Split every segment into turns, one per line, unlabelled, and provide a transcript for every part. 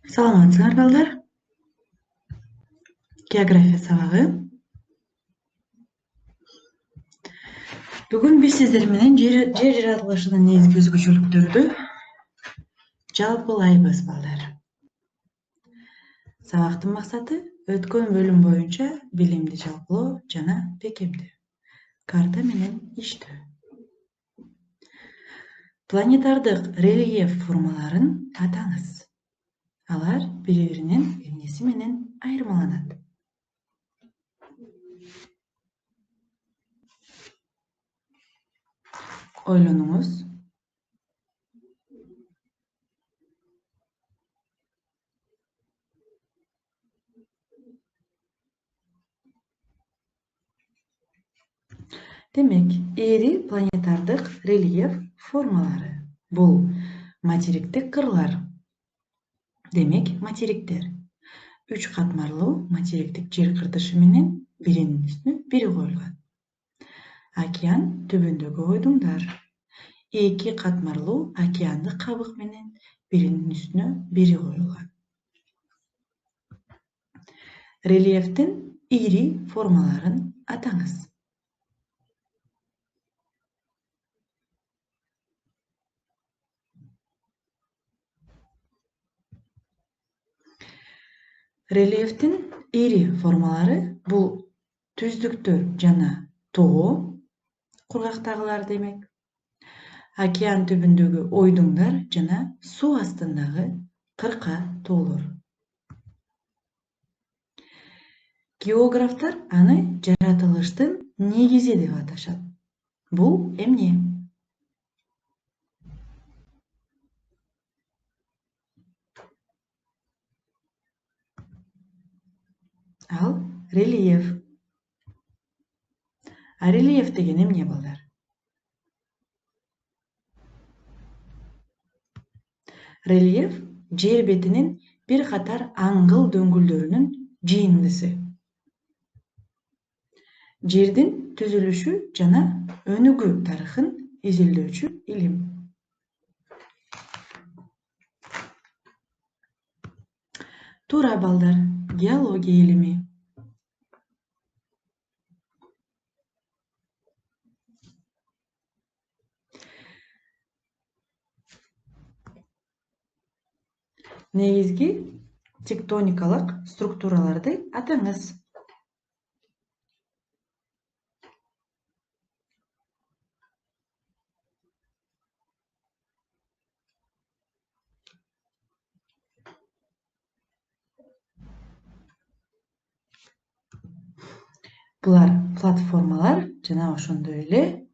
Саламатсыңар балдар. География сабагы. Бүгүн биз сиздер менен жер жаратылышынын негизги өзгөчөлүктөрү жалпылайбыз балдар. Сабактын максаты өткөн бөлүм боюнча билимди жалпылоо жана бекемдөө. Карта менен иштөө. Планетардык рельеф формаларын атаңыз. Алар бири-биринин эмнеси менен айырмаланат? Ойлонуңуз. Демек, ири планетардык рельеф формалары. Бул материктик кырлар. Демек, материктер. 3 катмарлуу материктик жер кыртышы менен биринин үстүнө бири коюлган. Океан түбүндөгү ойдуңдар. 2 катмарлуу океандык кабык менен биринин үстүнө бири коюлган. Рельефтин ири формаларын атаңыз. Рельефтин ири формалары бул түздүктөр жана тоо, кургактагылар демек. Океан түбүндөгү ойдуңдар жана суу астындагы кырка тоолор. Географтар аны жаратылыштын негизи деп аташат. Бул эмне? Ал рельеф. А рельеф деген эмне балдар? Рельеф жер бетинин бир катар аңгыл дөңгүлдөрүнүн жыйындысы. Жердин түзүлүшү жана өнүгүү тарыхын изилдөөчү илим. Туура балдар, геология илими. Негизги тектоникалык структураларды атаңыз. Булар платформалар жана ошондой эле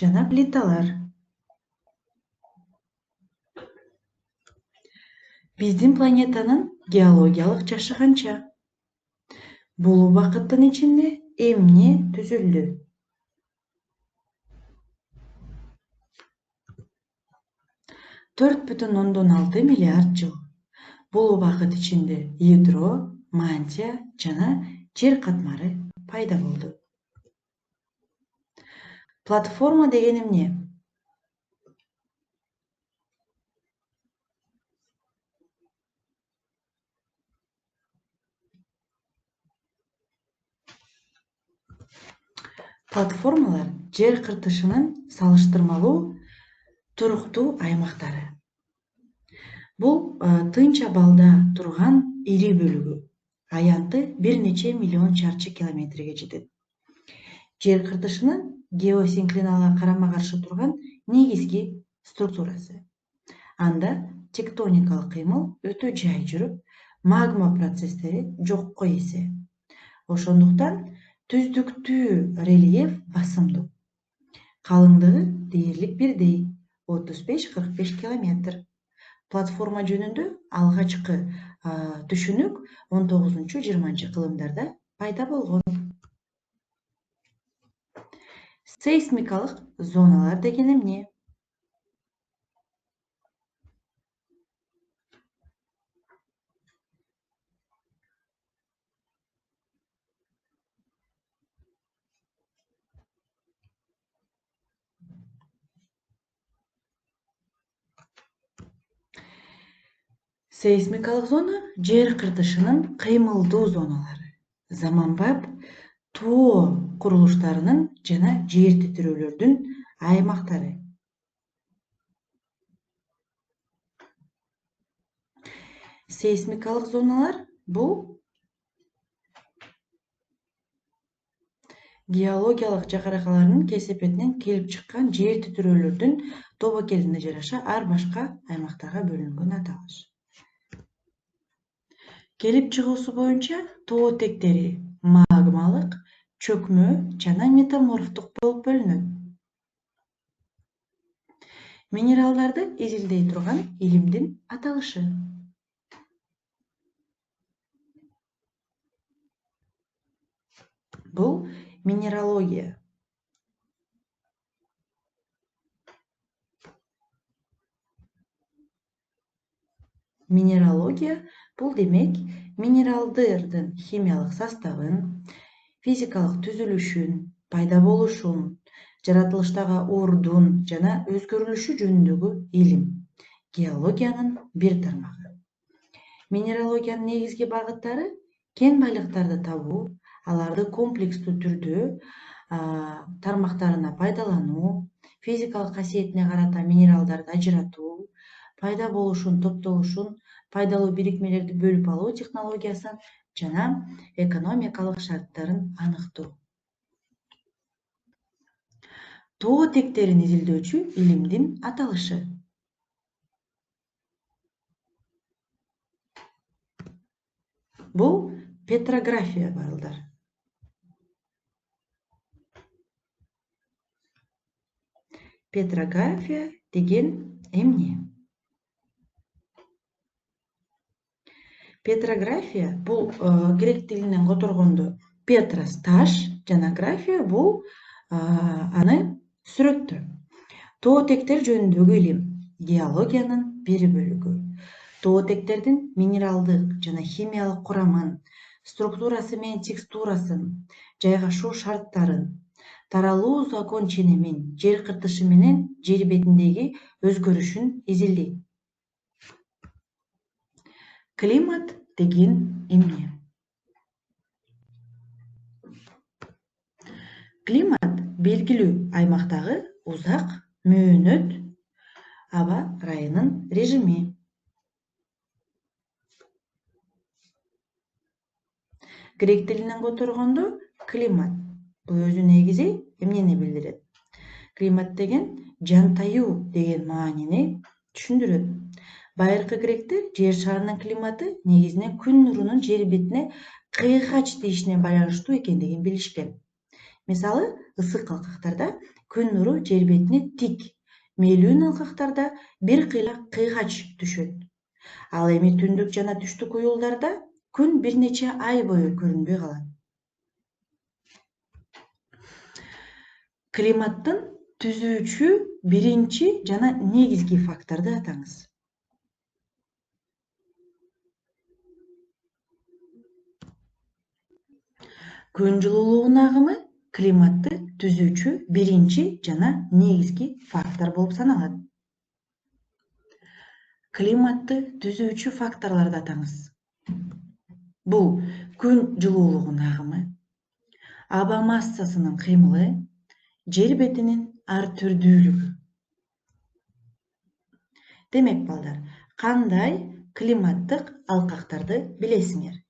жана плиталар. Биздин планетанын геологиялык жашы канча? Бул убакыттын ичинде эмне түзүлдү? 4,6 миллиард жыл. Бул убакыт ичинде ядро, мантия жана жер катмары пайда болду. Платформа деген эмне? Платформалар жер кыртышынын салыштырмалуу туруктуу аймактары. Бул тынч абалда турган ири бөлүгү. Аянты бир нече миллион чарчы километрге жетет. Жер кыртышынын геосинклиналга карама-каршы турган негизги структурасы. Анда тектоникалык кыймыл өтө жай жүрүп, магма процесстери жокко эсе. Ошондуктан түздүктүү рельеф басымдуу. Калыңдыгы дээрлик бирдей, 35-45 километр. Платформа жөнүндө алгачкы түшүнүк 19-20 кылымдарда пайда болгон. Сейсмикалык зоналар деген эмне? Сейсмикалык зона жер кыртышынын кыймылдуу зоналары. Заманбап тоо курулуштарынын жана жер титирөөлөрдүн аймактары. Сейсмикалык зоналар бул геологиялык жакыракалардын кесепетинен келип чыккан жер титирөөлөрдүн тобокелине жараша ар башка аймактарга бөлүнгөн аталыш. Келип чыгуусу боюнча тоо тектери магмалык, чөкмө жана метаморфтук болуп бөлүнөт. Минералдарды изилдей турган илимдин аталышы. Бул минералогия. Минералогия бул демек минералдардын химиялык составын, физикалык түзүлүшүн, пайда болушун, жаратылыштагы ордун жана өзгөрүлүшү жөнүндөгү илим. Геологиянын бир тармагы. Минералогиянын негизги багыттары кен байлыктарды табуу, аларды комплекстүү түрдө тармактарына пайдалануу, физикалык касиетине карата минералдарды ажыратуу, пайда болушун, топтолушун, пайдалуу бирикмелерди бөлүп алуу технологиясын жана экономикалык шарттарын аныктоо. Тоо тектерин изилдөөчү илимдин аталышы. Бул петрография балдар. Петрография деген эмне? Петрография бул грек тилинен которгондо петрос таш жана графия бул аны сүрөттөө. Тоо тектер жөнүндөгү илим геологиянын бир бөлүгү. Тоо тектердин минералдык жана химиялык курамын, структурасы менен текстурасын, жайгашуу шарттарын, таралуу закон ченемин, жер кыртышы менен жер бетиндеги өзгөрүшүн изилдейт. Климат деген эмне? Климат белгилүү аймактагы узак мөөнөт аба ырайынын режими. Грек тилинен которгондо климат бул өзү негизи эмнени билдирет? Климат деген жантаюу деген маанини түшүндүрөт. Байыркы гректер жер шарынын климаты негизинен күн нурунун жер бетине кыйгач тийишине байланыштуу экендигин билишкен. Мисалы, ысык алкактарда күн нуру жер бетине тик, мээлүүн алкактарда бир кыйла кыйгач түшөт. Ал эми түндүк жана түштүк уюлдарда күн бир нече ай бою көрүнбөй калат. Климаттын түзүүчү биринчи жана негизги факторду атаңыз. Күн жылуулугунун агымы климатты түзүүчү биринчи жана негизги фактор болуп саналат. Климатты түзүүчү факторлорду атаңыз. Бул күн жылуулугунун агымы, аба массасынын кыймылы, жер бетинин ар түрдүүлүгү. Демек балдар, кандай климаттык алкактарды билесиңер?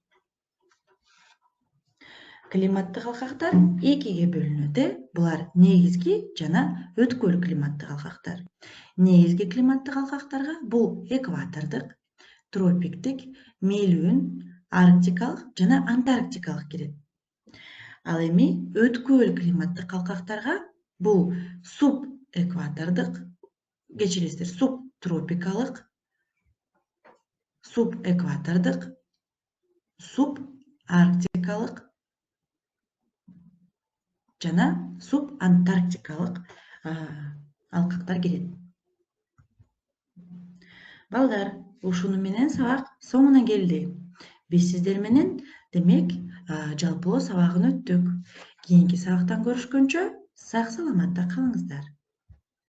Климаттык алкактар экиге бөлүнөт. Булар негизги жана өткөл климаттык алкактар. Негизги климаттык алкактарга бул экватордук, тропиктик, мээлүүн, арктикалык жана антарктикалык кирет. Ал эми өткөл климаттык алкактарга бул субэкватордук, кечиресиздер, субтропикалык, субэкватордук, субарктикалык жана субантарктикалык алкактар кирет. Балдар, ушуну менен сабак соңуна келди. Биз сиздер менен демек жалпылоо сабагын өттүк. Кийинки сабактан көрүшкөнчө сак саламатта калыңыздар.